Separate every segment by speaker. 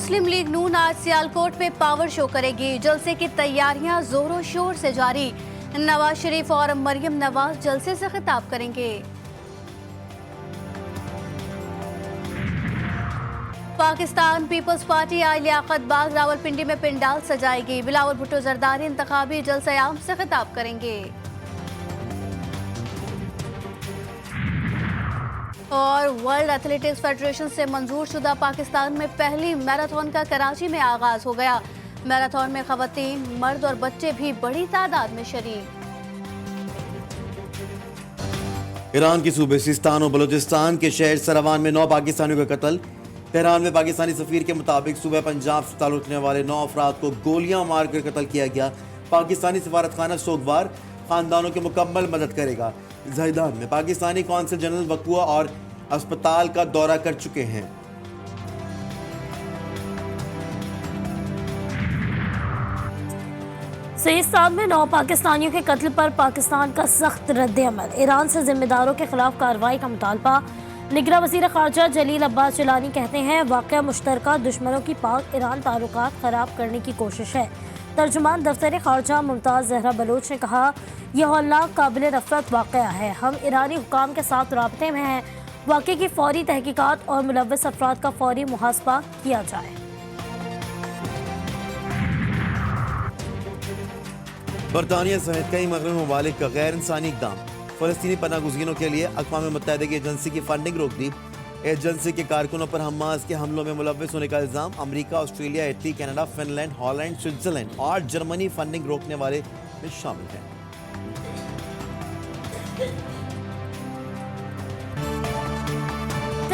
Speaker 1: मुस्लिम league नून आज सियालकोट में power show करेगी। जलसे की तैयारियां जोरों शोर से जारी। नवाज शरीफ और मरियम नवाज जलसे से खिताब करेंगे। पाकिस्तान पीपल्स पार्टी आज लियाकत बाग रावलपिंडी में पिंडाल सजाएगी। बिलावल भुट्टो जरदारी इंतखाबी जलसे आम से खिताब करेंगे। और वर्ल्ड एथलेटिक्स फेडरेशन से मंजूर शुदा पाकिस्तान में पहली मैराथन का कराची में आगाज हो गया। मैराथन में खवातीन, मर्द और बच्चे भी बड़ी तादाद में शरीक।
Speaker 2: ईरान की सूबे सिस्तान और बलूचिस्तान के शहर सरवान में 9 पाकिस्तानियों का कत्ल। तेहरान में पाकिस्तानी सफीर के मुताबिक सुबह पंजाब से ताल्लुक रखने वाले 9 अफराद को गोलियां मारकर कत्ल किया गया। पाकिस्तानी सफारत खाना सोगवार खानदानों की मुकम्मल मदद करेगा। ज़ाहिदान में पाकिस्तानी कौंसल जनरल वकुआ और अस्पताल का दौरा कर चुके हैं।
Speaker 3: सिस्तान में 9 पाकिस्तानियों के कत्ल पर पाकिस्तान का सख्त रद्द-ए-अमल। ईरान से जिम्मेदारों के खिलाफ कार्रवाई का मुतालबा। निगरां वज़ीर ख़ारजा जलील अब्बास जिलानी कहते हैं वाक़या मुश्तरका दुश्मनों की पाक ईरान ताल्लुकात ख़राब करने की कोशिश है। तर्जुमान दफ्तर ख़ारजा मुमताज़ ज़हरा बलोच ने कहा, यह हौलनाक काबिल नफ़रत वाक़या है। हम ईरानी हुकाम के साथ राब्ते में हैं। वाक़े की फ़ौरी तहकीकात और मुलव्वस अफराद का फ़ौरी मुहासबा किया जाए।
Speaker 2: बरतानिया सहित कई मग़रबी ममालिक का गैर इंसानी इक़दाम। फ़लस्तीनी पनाहगज़ीनों के लिए अक़वाम मुत्तहिदा की एजेंसी की फंडिंग रोक दी। एजेंसी के कारकुनों पर हमास के हमलों में मुलव्वस होने का इल्ज़ाम। America, Australia, Italy, Canada, Finland, Holland, Switzerland और जर्मनी फंडिंग रोकने वाले में शामिल हैं।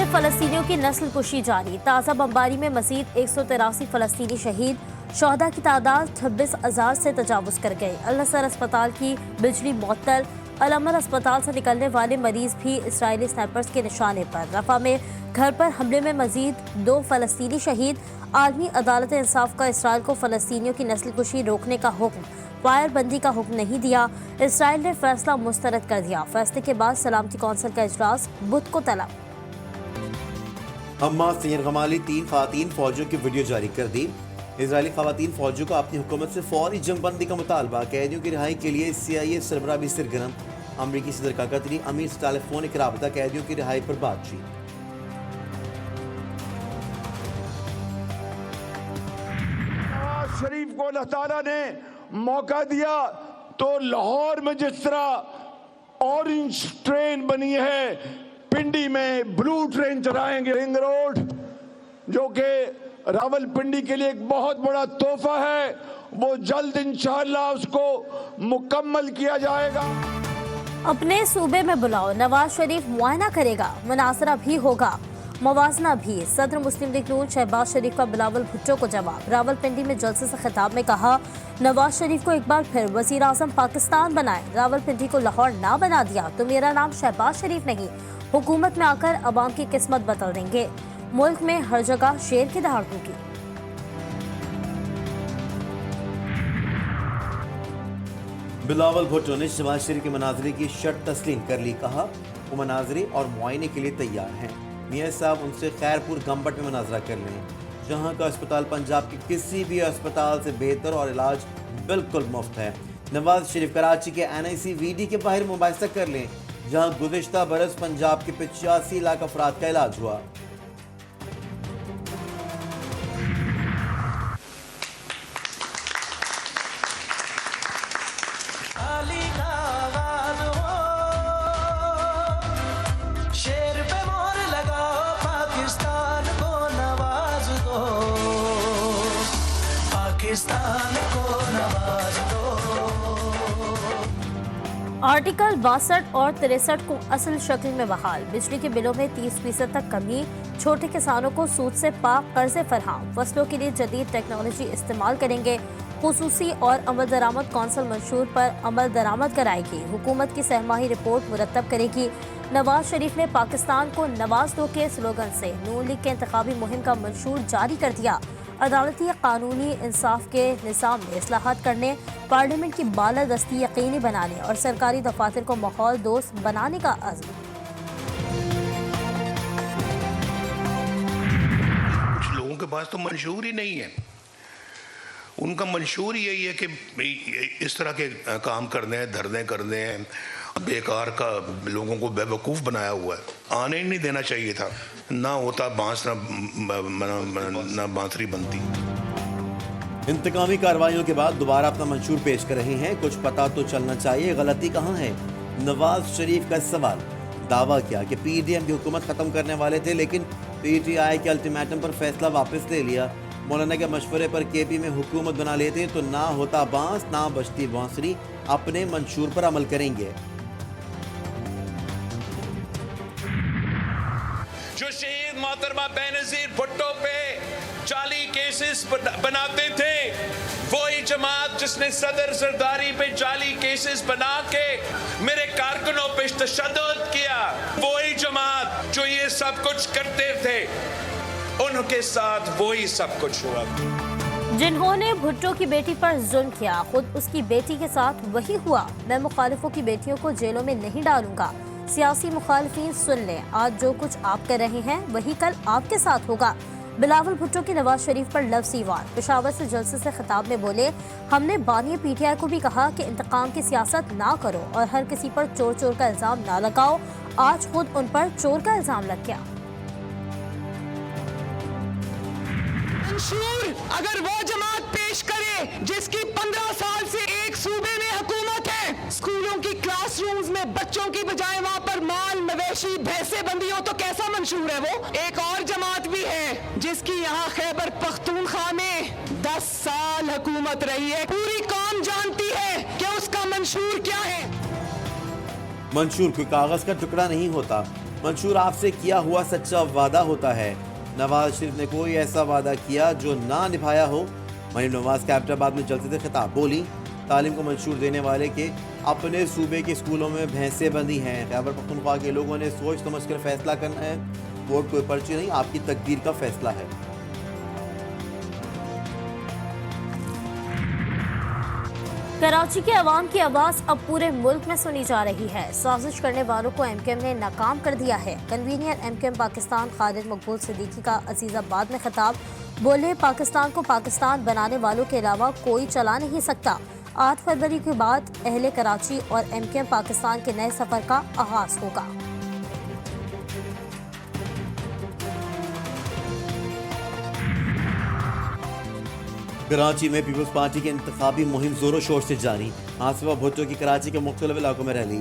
Speaker 3: फ़लस्तीनियों की नस्ल कुशी जारी। ताज़ा बमबारी में मज़ीद 183 फ़लस्तीनी शहीद। शोहदा की तादाद 26,000 से तजावुज़ कर गई। अल नसर अस्पताल की बिजली मुअत्तल। अल अमल अस्पताल से निकलने वाले मरीज भी इसराइली स्नाइपर्स के निशाने पर। रफ़ा में घर पर हमले में मजीद 2 फ़लस्तीनी शहीद। आलमी अदालत इंसाफ का इसराइल को फ़लस्तीनियों की नस्ल कुशी रोकने का हुक्म, फायर बंदी का हुक्म नहीं दिया। इसराइल ने फैसला मुस्तरद कर दिया। फैसले के बाद सलामती कौंसिल का इजलास बुध को तलब।
Speaker 2: हमास ने यरगमाली 3 ख़वातीन फ़ौजियों की वीडियो जारी कर दी। इजरायली ख़वातीन फ़ौजियों का अपनी हुकूमत से फ़ौरी जंगबंदी का मुतालबा। कैदियों की रिहाई के लिए CIA सरबराह भी सरगर्म। अमरीकी सदर का कतरी अमीर से टेलीफोनिक राबता। कैदियों की रिहाई पर बातचीत।
Speaker 4: नवाज शरीफ को अल्लाह ताला ने मौका दिया तो लाहौर में जिस तरह ऑरेंज ट्रेन बनी है, पिंडी में ब्लू ट्रेन चलाएंगे। रिंग रोड जो कि रावलपिंडी के लिए एक बहुत बड़ा तोहफा है, वो जल्द इंशाअल्लाह उसको मुकम्मल किया जाएगा।
Speaker 3: अपने सूबे में बुलाओ, नवाज शरीफ मुआयना करेगा, मुनासरा भी होगा, मवाजना भी। सदर मुस्लिम लीग नून शहबाज शरीफ का बिलावल भुट्टो को जवाब। रावलपिंडी में जलसे से खिताब में कहा, नवाज शरीफ को एक बार फिर वज़ीर आज़म पाकिस्तान बनाए। रावलपिंडी को लाहौर ना बना दिया तो मेरा नाम शहबाज शरीफ नहीं, हुकूमत में आकर अवाम की किस्मत बदल देंगे। मुल्क में हर जगह शेर की दहाड़ होगी।
Speaker 2: बिलावल भुट्टो ने शहबाज शरीफ के मनाजरे की शर्त तस्लीम कर ली। कहा वो मनाजरे और मुआयने के लिए तैयार हैं। मियाँ साहब उनसे खैरपुर गम्बट में मनाजरा कर लें, जहाँ का अस्पताल पंजाब के किसी भी अस्पताल से बेहतर और इलाज बिल्कुल मुफ्त है। नवाज शरीफ कराची के NICVD के बाहर मुबाहिसा कर लें, जहाँ गुज़िश्ता बरस पंजाब के 85 लाख अफराद का इलाज हुआ।
Speaker 3: आर्टिकल 62 और 63 को असल शक्ल में बहाल। बिजली के बिलों में 30% तक कमी। छोटे किसानों को सूद से पाक कर्जे फराहम। फसलों के लिए जदीद टेक्नोलॉजी इस्तेमाल करेंगे। खुसूसी और अमल दरामद कौंसिल मंशूर पर अमल दरामद कराएगी। हुकूमत की सहमाही रिपोर्ट मुरतब करेगी। नवाज शरीफ ने पाकिस्तान को नवाज दो के स्लोगन से नून लीग के इंतखाबी मुहिम का मंशूर जारी कर दिया। अदालती कानूनी इंसाफ के निज़ाम में इस्लाहात करने, पार्लियामेंट की बालादस्ती यकीनी बनाने और सरकारी दफातर को माहौल दोस्त बनाने का अज़्म।
Speaker 5: कुछ लोगों के पास तो मंशूर ही नहीं है। उनका मंशूर यही है कि इस तरह के काम करने हैं, धरने करने हैं, बेकार का लोगों को बेवकूफ़ बनाया हुआ है। आने ही नहीं देना चाहिए था, ना होता बांस ना बांसुरी बनती।
Speaker 2: इंतकामी कार्रवाइयों के बाद दोबारा अपना मंशूर पेश कर रहे हैं। कुछ पता तो चलना चाहिए, गलती कहाँ है? नवाज शरीफ का सवाल। दावा किया कि पीडीएम की हुकूमत खत्म करने वाले थे, लेकिन पीटीआई के अल्टीमेटम पर फैसला वापस ले लिया। मौलाना के मशवरे पर केपी में हुकूमत बना लेते तो ना होता बांस ना बजती बांसुरी, अपने मंशूर पर अमल करेंगे।
Speaker 6: जो शहीद मोहतरमा बेनजीर भुट्टो पे 40 केसेस बनाते थे, वही जमात जिसने सदर सरदारी पे 40 केसेस बना के मेरे कारकुनों पे तशद्दुद किया, वही जमात जो ये सब कुछ करते थे, उनके साथ वही सब कुछ हुआ।
Speaker 3: जिन्होंने भुट्टो की बेटी पर जुल्म किया, खुद उसकी बेटी के साथ वही हुआ। मैं मुखालिफों की बेटियों को जेलों में नहीं डालूंगा। सियासी मुखालिफिन सुन लें, आज जो कुछ आप कर रहे हैं वही कल आपके साथ होगा। बिलावल भुट्टो की नवाज शरीफ पर लफ्ज़ी वार। पेशावर से जलसे से खिताब में बोले, हमने बानी पीटीआई को भी कहा कि इंतकाम की सियासत ना करो और हर किसी पर चोर चोर का इल्ज़ाम ना लगाओ। आज खुद उन पर चोर का इल्ज़ाम लग गया।
Speaker 7: मंशूर अगर वो जमात पेश करे जिसकी 15 साल से एक सूबे में हुकूमत है, स्कूलों की क्लासरूम्स में बच्चों की बजाय वहाँ पर माल मवेशी भैंसे बंदी हो, तो कैसा मंशूर है वो? एक और जमात भी है जिसकी यहाँ खैबर पख्तूनख्वा में 10 साल हुकूमत रही है। पूरी कौम जानती है कि उसका मंशूर क्या है।
Speaker 2: मंशूर कोई कागज का टुकड़ा नहीं होता, मंशूर आपसे किया हुआ सच्चा वादा होता है। नवाज शरीफ ने कोई ऐसा वादा किया जो ना निभाया हो। मरीम नवाज के एबटाबाद में जलसे से खिताब, बोली तालीम को मंशूर देने वाले के अपने सूबे के स्कूलों में भैंसें बंधी हैं। खैबर पख्तूनख्वा के लोगों ने सोच समझ कर फैसला करना है। वोट कोई पर्ची नहीं, आपकी तकदीर का फैसला है।
Speaker 3: कराची के अवाम की आवाज़ अब पूरे मुल्क में सुनी जा रही है। साजिश करने वालों को एमक्यूएम ने नाकाम कर दिया है। कन्वीनियर एमक्यूएम पाकिस्तान खालिद मकबूल सिद्दीकी का अजीज़ाबाद में खिताब, बोले पाकिस्तान को पाकिस्तान बनाने वालों के अलावा कोई चला नहीं सकता। 8 फरवरी के बाद अहले कराची और एमक्यूएम पाकिस्तान के नए सफ़र का आगाज़ होगा।
Speaker 2: कराची में पीपल्स पार्टी की इंतखाबी मुहिम जोरों शोर से जारी। आसिफा भुट्टो की कराची के मुख्तलिफ इलाकों में रैली।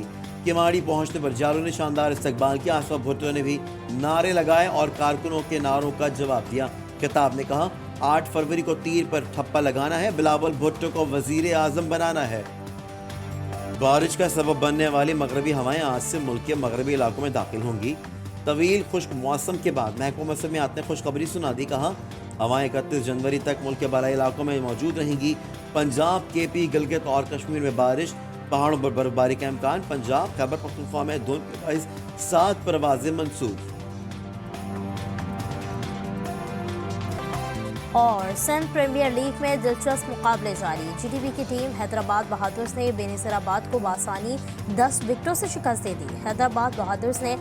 Speaker 2: किमाड़ी पहुंचने पर जालों ने शानदार इस्तकबाल किया। आसिफा भुट्टो ने भी नारे लगाए और कारकुनों के नारों का जवाब दिया। खिताब ने कहा, 8 फरवरी को तीर पर ठप्पा लगाना है, बिलावल भुट्टो को वजीर आजम बनाना है। बारिश का सबब बनने वाली मगरबी हवाएं आज से मुल्क के मगरबी इलाकों में दाखिल होंगी। तवील खुश्क मौसम के बाद महकमा मौसमियात ने खुशखबरी सुना दी। कहा, हवाएं 31 जनवरी तक मुल्क के बालाई इलाकों में मौजूद रहेंगी। पंजाब, केपी, गिलगित और कश्मीर में बारिश, पहाड़ों पर बर्फबारी का इम्कान। पंजाब, खैबर पख्तूनख्वा में धुंध के बाइस 7 परवाजें मंसूब।
Speaker 3: और सिंध प्रीमियर लीग में दिलचस्प मुकाबले जारी। जीटीबी की टीम हैदराबाद बहादुर्स ने बेनज़ीराबाद को बासानी 10 विकेटों से शिकस्त दे दी। हैदराबाद बहादुर्स ने